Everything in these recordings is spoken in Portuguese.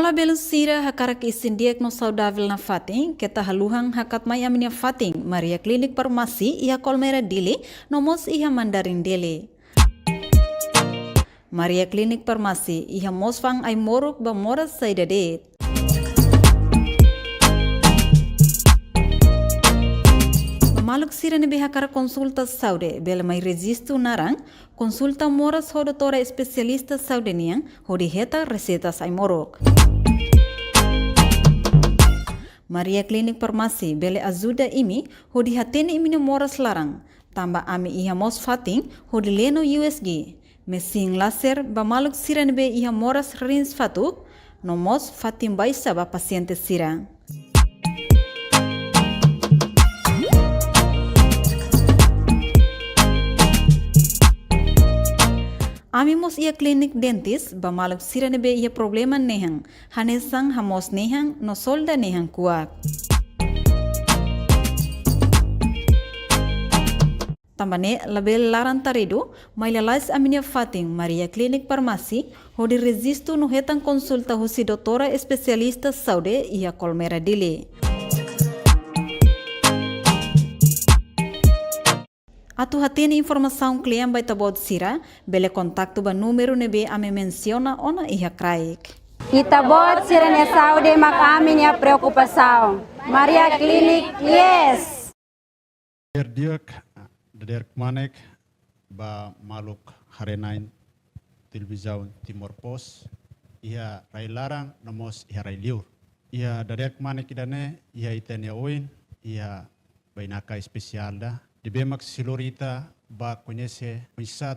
Fala belusira hakarak isindiak no saudável na fating, que haluhang hakat may aminia fating, Maria Klinik Farmasi, iha kolmera dili, nomos iha mandarin dili. Maria Klinik Farmasi, iha mosfang ay moruk ba moras sa idadet. Maluk sira ni behakara konsulta saude, bela mai registo narang, konsulta moras ho doutora especialista saude niang, ho diheta recetas ay morok. Maria Klinik Farmasi, bele ajuda imi, ho dihatene imi no moras larang, tamba ami iha mos fating, ho dileno USG. Mesin laser, ba maluk sira ni be iha moras rins fatuk, no mos fatim baisa ba paciente sira. Amimos ia klinik dentis, ba maluk sira nebe ia problema nehang, hanesang hamos nehang, no solda nehang kuak. Tambane label laran tarido, mailalais aminia fating Maria Klinik Farmasi, ho di resisto no hetang konsulta husi doutora especialista saude ia kolmera dili. Atu hatene informação cliente vai tabod sira, bele contacto ba número nebe ame menciona ona iha kraik. Itabot sira ne saúde mak amin ya preocupação. Maria Klinik, yes. Derek Manek ba maluk harenain televisão Timor Post ia rai larang nomos ia rai liur. Ia Derek Manek idane ia itene oin ia bainaka especial da. Di bemak silorita ba conhece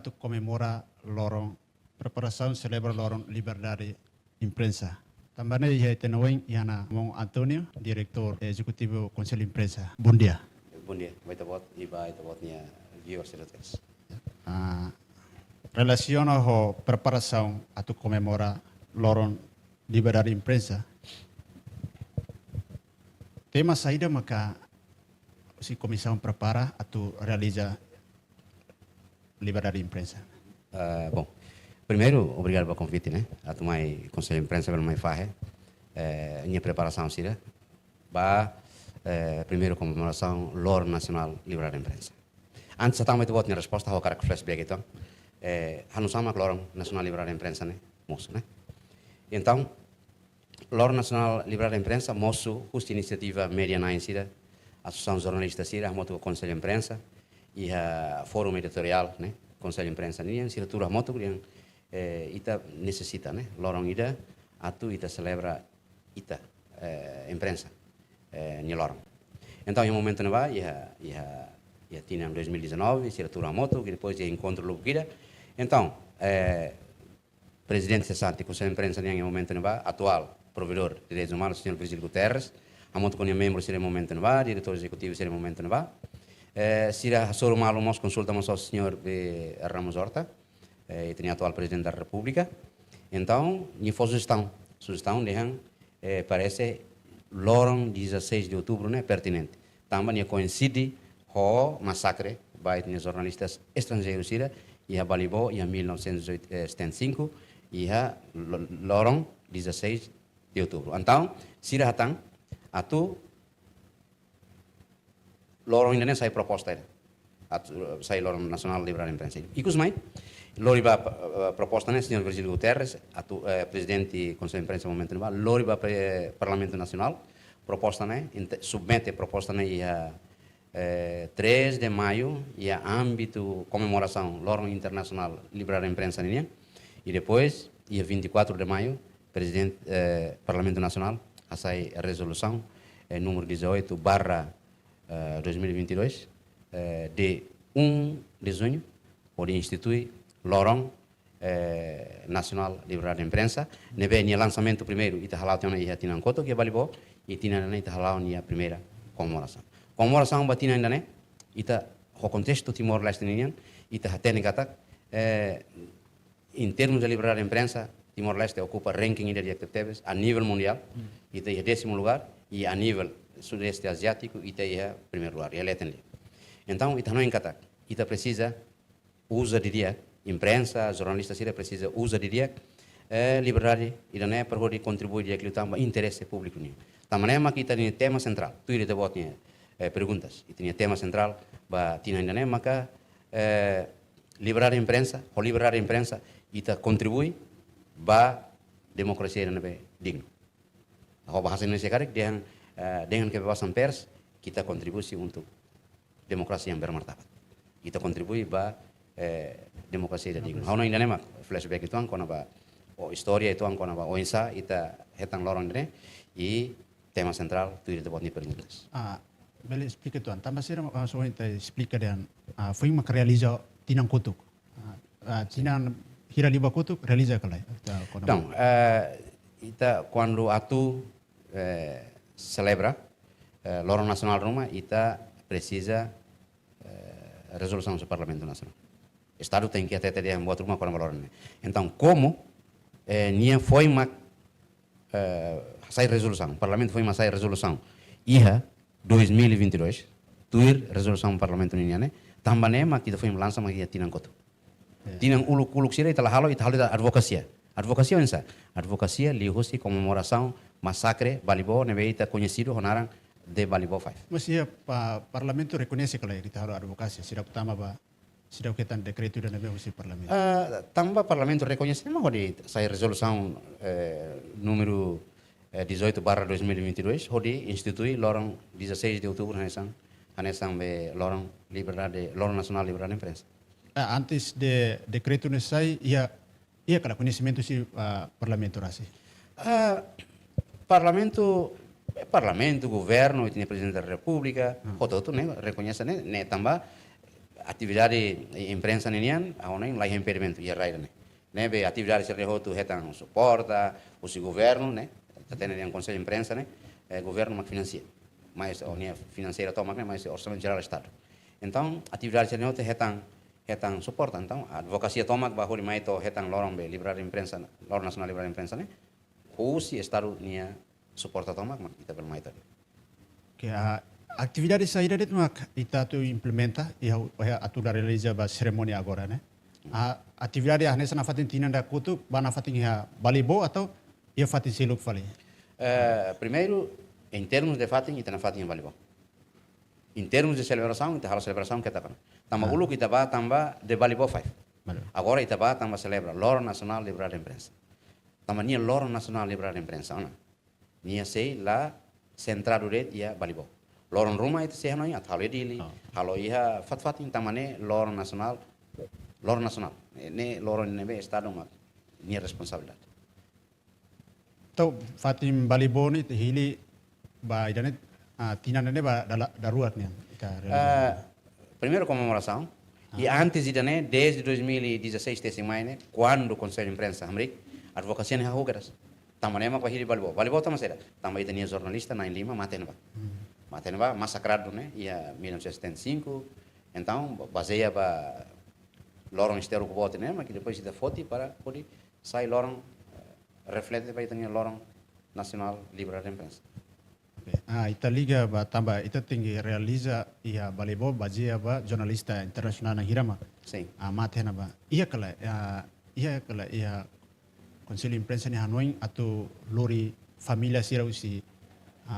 tu comemora lorong preparação celebra lorong liberdade imprensa. Também ia tenoin Iana Mong Antonio, diretor executivo Conselho Imprensa. Bom dia. Bom dia. Vai tabot iba tabotnya viewers relates. Relaciona ho preparação atu comemora lorong liberdade imprensa. Tema saída maka si comissão prepara atau realiza liberdade de imprensa? Bom, primeiro, obrigado pelo convite, né? A tomar conselho de imprensa pelo mais farre. Minha preparação será primeiro comemoração Lor Nacional Liberdade de Imprensa. Antes de também ter a resposta ao cara que flashback então, não sama Lor Nacional Liberdade de Imprensa, né? Moço, né? Então, Lor Nacional Liberdade de Imprensa, moço, custa iniciativa média na ensina. Associação Jornalista Sira, moto Conselho de Imprensa e a Fórum Editorial, né? Conselho de Imprensa, nem assinatura moto que ita necessita, né? Lorong ida, atu ita celebra ita imprensa, ni lorong. Então, em um momento não vai, ia tinha em 2019, assinatura moto que depois ia encontro logo kira. Então, presidente cessante Conselho de Imprensa em um momento não vai, atual provedor de direitos humanos, Sr. Virgílio Guterres. A moto com membro será momento não vai, diretor executivo será momento não vai. Será só malo nós consultamos ao senhor Ramos Horta, e tem atual presidente da República. Então, nem foi sugestão deixam parece lorong 16 de outubro, né, pertinente. Também coincide com o massacre vai ter jornalistas estrangeiros sira e a Balibó em 1975 e a lorong 16 de outubro. Então, sira hatang atu lorong ini saya proposta ini, saya lorong nasional liberal imprensa. Ikus mai, loriba proposta ini, Sr. Virgílio Guterres, atu presidente Conselho de Imprensa momento ini, loriba Parlamento Nacional, proposta ini, submete proposta ini ia 3 de maio ia âmbito comemoração lorong internacional liberal imprensa ini, e depois ia 24 de maio presidente Parlamento Nacional sai a resolução número 18 2022 de 1 de junho onde institui lorong nacional liberal de imprensa neve ni lançamento primeiro ita halau tiana ia tinan koto que balibó e tinan na ita halau ni a primeira comemoração batina ainda né ita o contexto Timor Leste nian ita hatene kata em termos de liberdade de imprensa Timor Leste ocupa ranking de detectives a nível mundial e tem 10º lugar e a nível sudeste asiático e tem primeiro lugar. Então, ita não encata. Ita precisa usa de dia imprensa, jornalista precisa usa de dia liberdade idane perhodi contribui dia que tamba interesse público ni. Tamanema kita ni tema central. Tu ide debotnya perguntas. Itu ni tema central ba tina idane maka liberdade imprensa, o liberdade imprensa ita contribui ba demokrasia idane digno. Ako bahasa Indonesia karek dengan kebebasan pers kita kontribusi untuk demokrasi yang bermartabat. Kita kontribui ba demokrasi yang digno. Hauna idane mak flashback itu angkona ba historia itu angkona ba oinsa ita hetang lorong idane i tema central tu ide debot ni perguntas. Bele explica tuan. Tambah sih so ita explica dan foi mak realiza tinang kutuk. Tinang hira liba kutuk realiza kalai. Então, ita quando atu celebra lorong nasional Roma, ita precisa resolução do Parlamento Nacional. Estado tem que até ter buat rumah para lorong. Então, como nia foi mak sai resolução, Parlamento foi sai resolução. Iha 2022, tuir resolução Parlamento Uniane, tambane mak kita foi lança mak ia tinang kotu. Tinang uluk sira ita halo ita advocacia. Advocacia ensa. Advocacia lihusi comemoração massacre Balibo nebeita conhecido honaran de Balibo 5. Mas ia Parlamento reconhece que kita harus advokasi. Sida utama ba sida ketan dekreto dan nebe husi Parlamento. Tamba Parlamento reconhece mas hodi sai resolução número 18/2022 hodi institui lorong 16 de outubro hanesang be lorong nacional liberdade de imprensa. Antes de decreto nesai ia kalau conhecimento si Parlamento rasi. Parlamento, governo, tinha presidente da República, todo né reconhece né tamba atividade imprensa nenian, aonde lá impedimento ia raida né be atividade se rehotu hetan suporta o si governo né tem um conselho de imprensa né governo mak financia mas onia financeira toma né mas orçamento geral do estado. Então atividade se rehotu hetan suporta então a advocacia toma bajo de maito hetan lorong be liberdade de imprensa lorong nacional liberdade de imprensa né o si estado nia suporta toma mak kita bermaito. Que a atividade saída de mak ita tu implementa ia atura realiza ba cerimônia agora né. A atividade a nessa na fatin tinanda kutu bana fatin ia Balibo atau ia fatin siluk fali. Primeiro em termos de fatin ita na fatin Balibo. Em termos de celebração, ita halo celebração kita kan. Tamba ulu kita ba tamba de Balibo 5. Agora ita ba tamba celebra lorong nacional liberdade de imprensa. Tamba nia lorong nacional liberdade de imprensa ona. Nia sei la central red ia Balibo. Lorong rumah itu sih hanoi atau dili. Halo ia fatin tamane lorong nacional. Ne lorong nebe estado mak nia responsabilidade. Tau fatin Balibo ni hili ba idanet tinanda ne ba darurat ni. Primeiro comemoração. E antes de né, desde 2016 tesi maine, quando o Conselho de Imprensa América, a advocacia nem hahugaras. Tamanema para hiri Balibo. Balibo tama será. Tama ita nia jornalista na Lima Matenba massacrado né, ia 1975. Então baseia ba lorong estero que bote né, mas que depois ita foto para poder sair lorong reflete para ita nia lorong nacional liberdade de imprensa. Ita liga ba tamba ita tinggi realiza ia Balibo bagia ba jornalista internasional na hirama. Sim. Matena ba. Ia kala ia Conselho de Imprensa ni Hanoi atau lori familia sira usi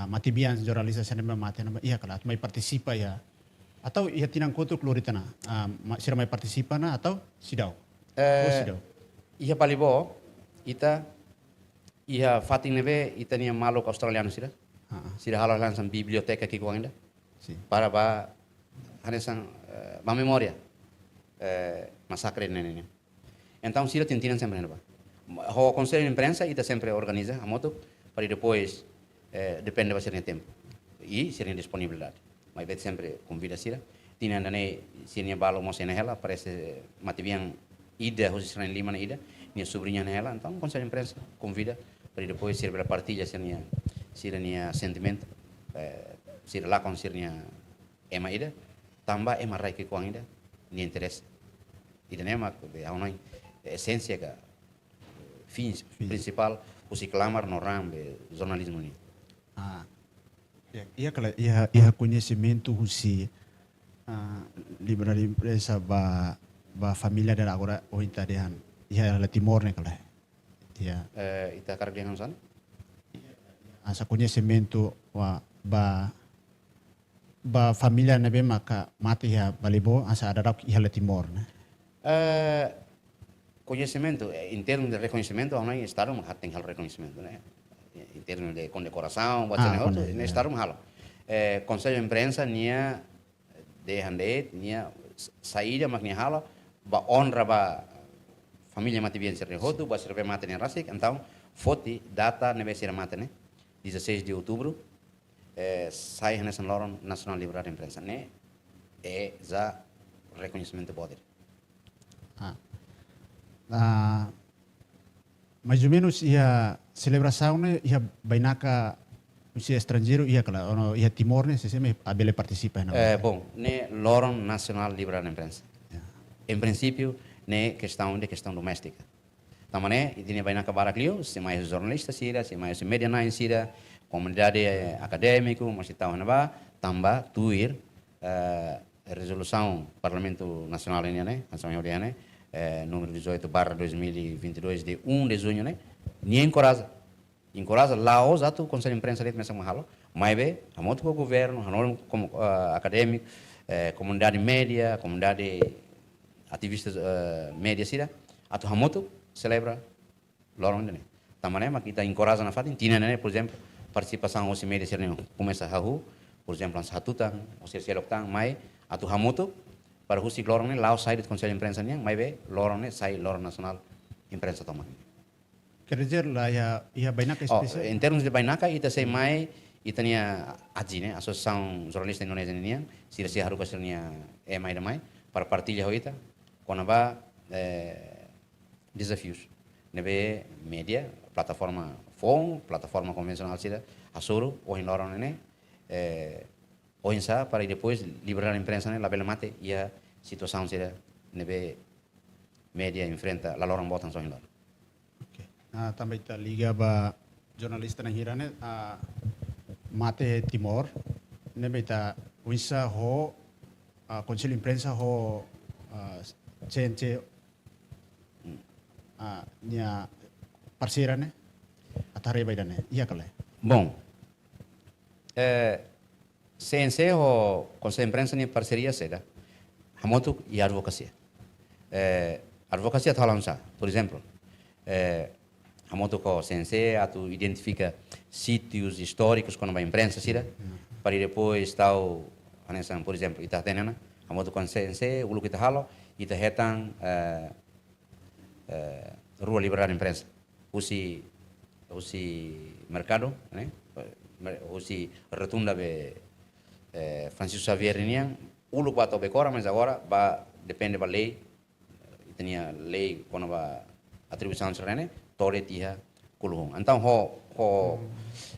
matibian jornalista sana matena ba ia kala mai partisipa ya atau ia tinang kotuk lori tana sira mai partisipa na atau sidau. Sidau. Ia Balibo ita ia fatin nebe ita nia maluk australiano sira. Sira halo langsung biblioteca aqui com ainda. Sim. Para ba hanesan ba memória massacre nenene. Então sira tintinan sempre neba. O conselho de imprensa ita sempre organiza a moto para depois depende vai ser tempo e ser disponibilidade. Mas vet sempre convida sira. Tina nane sinia balo mo sena hela parece matibian ida hoje em Lima na ida minha sobrinha nela então conselho de imprensa convida para depois ser para partilha sirnia sentimento sir lá com sirnia ema ida tamba ema rai que com ida ni interesse ida nema de aonai essência que fins principal o se clamar no rambe jornalismo ni ia kala ia conhecimento husi liberdade de imprensa ba família dan agora o intadehan ia la timor ne kala ya Ita karaglingan sana? asa conhecimento ba família na bem maka mati ya balibo asa ada iha le Timor né. Conhecimento, em termos de reconhecimento, não é Estado, mas tem reconhecimento, né? Em termos de condecoração, no Estado, mas Conselho de Imprensa, nia de hande, nia saída, mas nia hala, ba honra ba família mati bien ser rehoto, ba serve mati nia rasik, então, foti data neve ser mati, né? 16 de outubro, sai nessa loro Nacional Liberal de Imprensa, né? É já reconhecimento do poder. Mais ou menos ia celebração né ia bainaka se estrangeiro ia kala ono ia Timor né se me abele participa na. Bom, né Loro Nacional Liberal de Imprensa. Em princípio, né questão doméstica. Tamane idine bainaka baraklio, se mais jornalista sira, se mais media nine sira, comunidade acadêmico, mas tal na tamba tuir resolução Parlamento Nacional né, Assembleia né, número 18/2022 de 1 de junho né, ni encoraja lá os ato Conselho de Imprensa de mesa mahalo, mas be amot com o governo, hanol como acadêmico, comunidade média, comunidade ativistas média sira, ato hamoto celebra loro né. Tamane mas kita encoraja na fatin, tina né, por exemplo, participação os média sira começa a por exemplo, ang satutan, o sirsieloktan, may atu hamoto para husi lorong ne lao sai do Conselho de Imprensa niang, may be lorong ne sai lorong nacional imprensa toma. Quer dizer lá ia bainaka especial. Em termos de bainaka ita sei mai itania aji ne Associação Jornalista Indonésia niang, sira haru kasirnya mai da mai para partilha hoita konaba desafios. Nebe media, plataforma phone, plataforma convencional sira asuro o em lorong ne hoje para depois liberar a imprensa né, labela mate e a situação será nebe média enfrenta la lorong botan soin lor. Okay. Também tá liga ba jornalista na hira né mate Timor nebe tá uisa ho Conselho de Imprensa ho cence nia parceira né atare baida né ia kale. Bom, CNC o Conselho de Imprensa ni parceria seda hamotu e advocacia. Advocacia talansa, por exemplo, hamotu ko CNC atu identifica sítios históricos quando vai imprensa sira para depois tal anesan, por exemplo, ita tenena hamotu ko CNC ulu kita halo ita hetan rua liberar imprensa. Usi mercado, né? Usi rotunda be Francisco Xavier niang ulu bato becora mas agora ba depende da lei tinha lei quando ba atribuição serene tore tia kulung então ho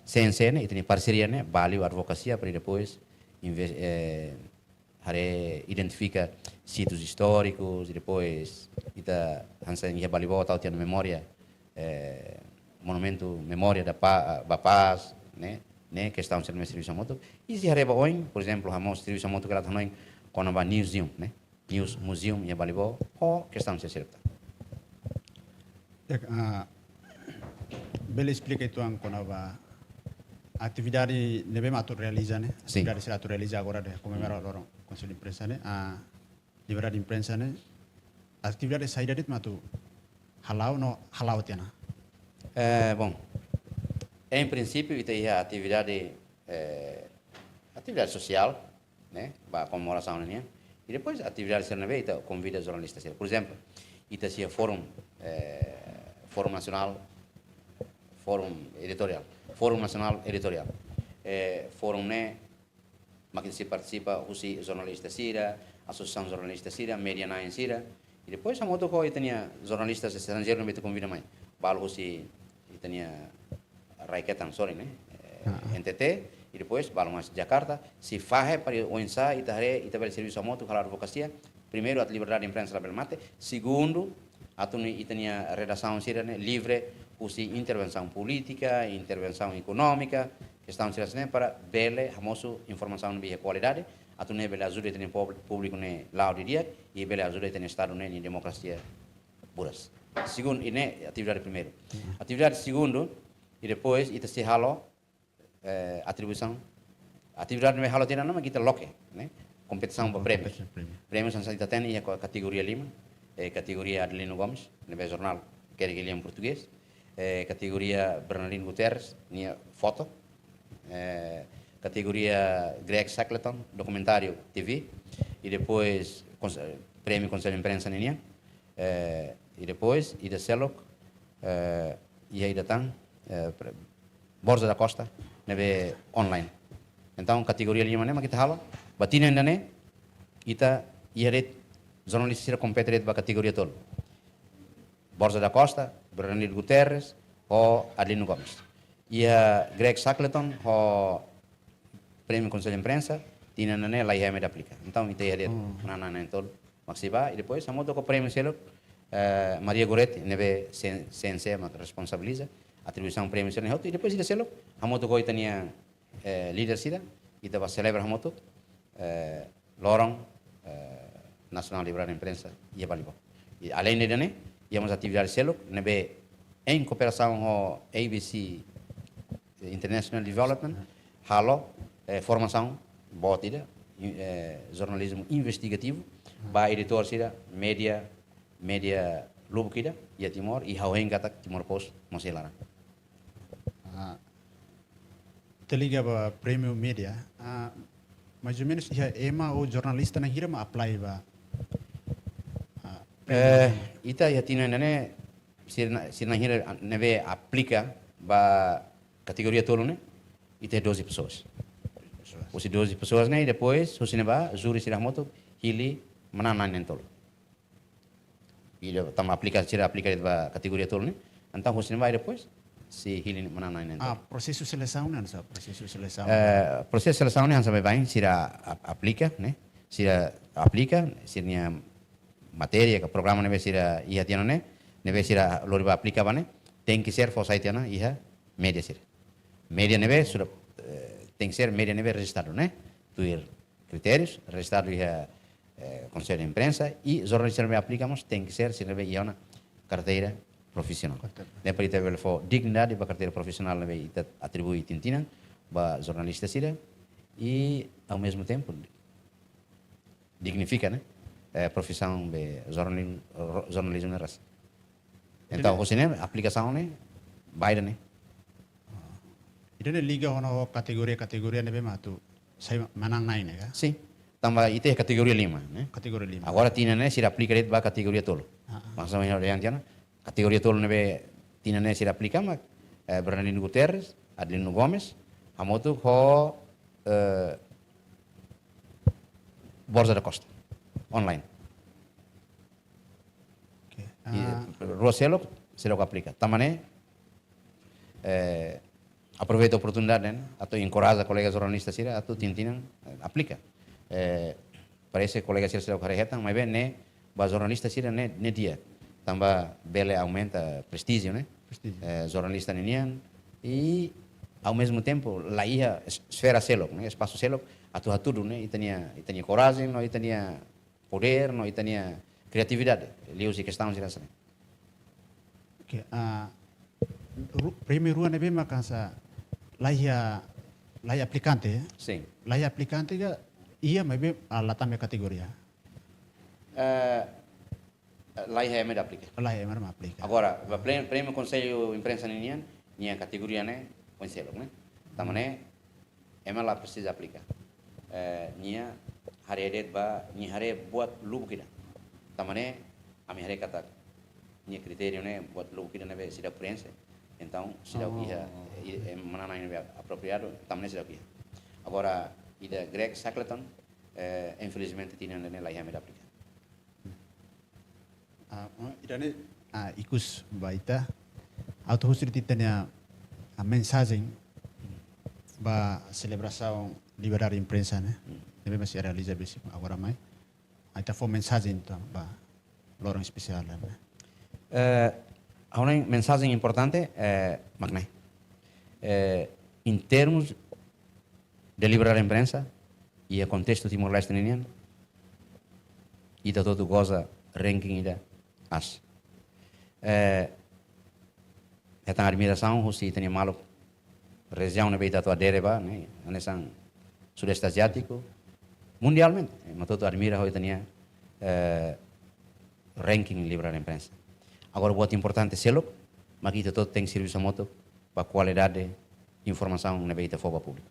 CNC né tinha parceria né valeu advocacia para depois identifica sítios históricos e depois ita hansa ia balibo tal tinha memória monumento memória da paz né questão de serviço moto e se arreba hoje por exemplo hamos serviço moto que lá também quando vai museum né news museum e balibo ou questão de serviço bele explica itu ang quando vai atividade nebe matu realiza né atividade será tu realiza agora de comemorar loro Conselho de Imprensa né a liberdade de imprensa né atividade saída dit matu halau tiana bom em princípio tem a atividade social, né, para comemoração né, e depois a atividade serve ita convida jornalistas, por exemplo, ita se fórum nacional, fórum nacional editorial, fórum né, mas se participa usi jornalistas sira, associação jornalistas sira, media nine sira, e depois a moto coi tinha jornalistas estrangeiros não me convida mais, balo usi tinha Raiketan, sorry, né? NTT, e depois, Balmas Jakarta, se faz para o ensaio, e também serviço a moto, a advocacia, primeiro, a liberdade de imprensa da mate, segundo, a tinha redação livre, usi intervenção política, intervenção econômica, questão de para ver a moço informação de qualidade, a tinha bela ajuda de público ne lá de dia, e bela ajuda de Estado ne democracia puras. segundo, ini atividade primeiro. Atividade segundo, e depois, kita se halo, atribuição. Atividade não é halo, mas kita loke, né? Competição para prêmio. Prêmio são kita tem, e a categoria 5, categoria Adelino Gomes, no jornal, que é em português. Categoria Bernardino Guterres, minha foto. Categoria Greg Shackleton, documentário TV. E depois, prêmio Conselho de Imprensa, ninha. E depois, Ida Selok, e aí Tan, Borja da Costa, neve online. Então, categoria 5 mas kita halo, batina ainda né, kita ieret jornalista compete para categoria todo. Borja da Costa, Bernardino Guterres, ou Adelino Gomes. E a Greg Shackleton, o prêmio Conselho de Imprensa, tinha né lá ia me aplicar. Então, kita ieret nana em todo, maxiba e depois, a moto com o prêmio Selok, Maria Goretti, neve CNC, mas responsabiliza, atribuição prêmio Selok, e depois ida Selok, a moto com tinha líder sida, e estava celebra a moto, Lorong, Nacional Liberal de Imprensa, e a Balibo. E além de né, íamos atividade Selok, neve em cooperação com ABC International Development, halo, formação, boa tida, jornalismo investigativo, ba editor sida, media lubu kida, ia Timor, e hauhen katak Timor Post, Moselara. Te liga para prêmio media, mais ou menos, ema o jornalista na hira ma apply ba. Ita ia tina nene, se na hira neve aplica ba categoria tolo né, ita 12 pessoas. Os 12 pessoas né, e depois, o cinema, júri sirah moto, hili menanan yang tolo. E também aplica para categoria tolo né, então o cinema depois, si hili menanan yang tolo. Processo seleção não sabe, processo seleção. Processo seleção né, sampai bem, sira aplica né, sira aplica, sira matéria, que programa neve sira ia tiano né, neve sira loriba aplica bane, tem que ser fosa tiana ia media sira. Media neve sudah tem que ser media neve registrado né, tuir critérios, registrado ia Conselho de Imprensa e jornalista neve aplicamos tem que ser se neve ia uma carteira profissional. Depois teve for dignidade para carteira profissional neve atribui tintina para jornalista sira e ao mesmo tempo dignifica né, profissão de jornalismo na raça. Então, o cinema, aplicação né, baida né. Ida liga ono categoria nebe matu, saya menang naik né? Sim, tambah itu é categoria 5 né. Categoria 5. Agora tinha né, se aplica itu para categoria tolo. Maksudnya yang tiana, categoria tolo nebe tinha né, se aplica mas Bernardino Guterres, Adelino Gomes, hamotu ho Borja da Costa, online. Roselo se lo aplica. Tamane aproveita a oportunidade né, atau encoraja colegas jornalistas sira atau tintinan aplica. Parece colegas sira se carregatam, mas bem né, ba jornalista sira né dia. Tambah bele aumenta prestígio né. Jornalista nenian e ao mesmo tempo lá ia esfera selok, né, espaço selok atau tudo né, e tinha coragem, não e tinha poder, não e tinha criatividade. Lius e questão sira sana. Okay. Primeiro ano bem makansa laia aplicante. Sim. Laia aplicante ga ia mas bem latame categoria. Lá ia me aplica. Laia mas aplica. Agora, o prêmio Conselho de Imprensa ninian, nia categoria né, conselho né. Tamane ema lá precisa aplicar. Nia hari adet ba nia hari buat lubu kita. Tamane ami hari kata nia kriterio né buat lubu kita nebe sida prensa. Então, sida ia menanai nebe apropriado, tamane sida ia. Agora, ida Greg Shackleton, infelizmente tinha né lá ia me aplicar. Idane ikus baita auto husri titanya a mensagem ba celebração liberdade de imprensa né deve masih realiza besi agora mai aita for mensagem então ba lorong especial né há uma mensagem importante Magnai em termos de liberdade de imprensa e o contexto Timor-Leste ninian ida todo goza ranking ida as Esta admiração, se tem maluco, região na beita tua dereba, né? Nessa sudeste asiático, mundialmente, mas todo admira hoje tinha ranking livre da imprensa. Agora o que importante é selo, mas aqui todo tem serviço moto para qualidade de informação na beita foba pública.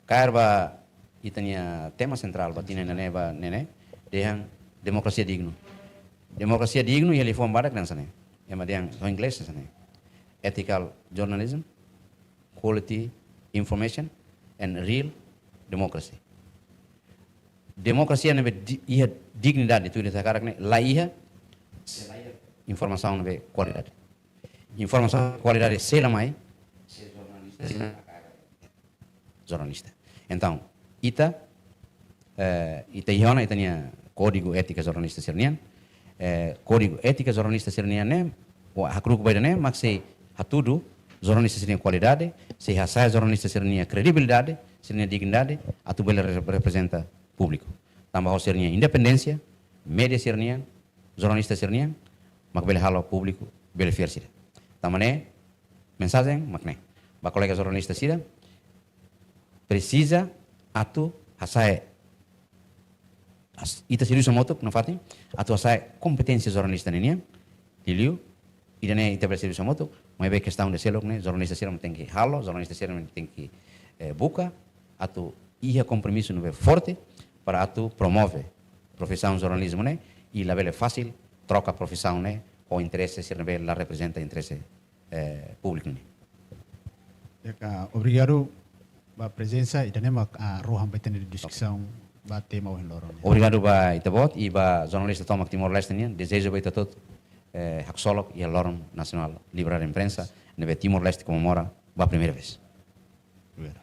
Carba e tinha tema central, batina na neva, né? Dehan democracia digno. Democracia digno e ele foi embora criança, né? É uma dehan o inglês, né? Ethical journalism, quality information, and real democracy. Democracia não é dignidade, tu está cara que lá ia informação não é qualidade. Informação qualidade sei lá mais jornalista. Então, ita iona tinha código ética jornalista sernian, código ética jornalista sernian né, o hakruku baida né, mas se hatudo jornalista sernian qualidade, se hasai jornalista sernian credibilidade, sernian dignidade, atu bela representa público. Tambah sernian independência, média sernian, jornalista sernian, mak bela halo público, bela fiersida. Tamane mensagem makne. Ba colega jornalista sida precisa atu hasai ita serius moto não fatem atu hasai competência jornalista nenia diliu idane ita serius moto mas bem questão de selo né jornalista sira tem que halo jornalista sira tem que buka atu ia compromisso no forte para atu promove profissão jornalismo né e la bela fácil troca profissão né o interesse sira bela representa interesse público né. Obrigado pela presença e também a rohan para ter discussão para tema o loro. Obrigado ba itabot e ba jornalista Tomak Timor-Leste nian desejo ba itatot haksolok e Lorong Nacional Livre da Imprensa nebe Timor-Leste comemora ba primeira vez. Obrigado.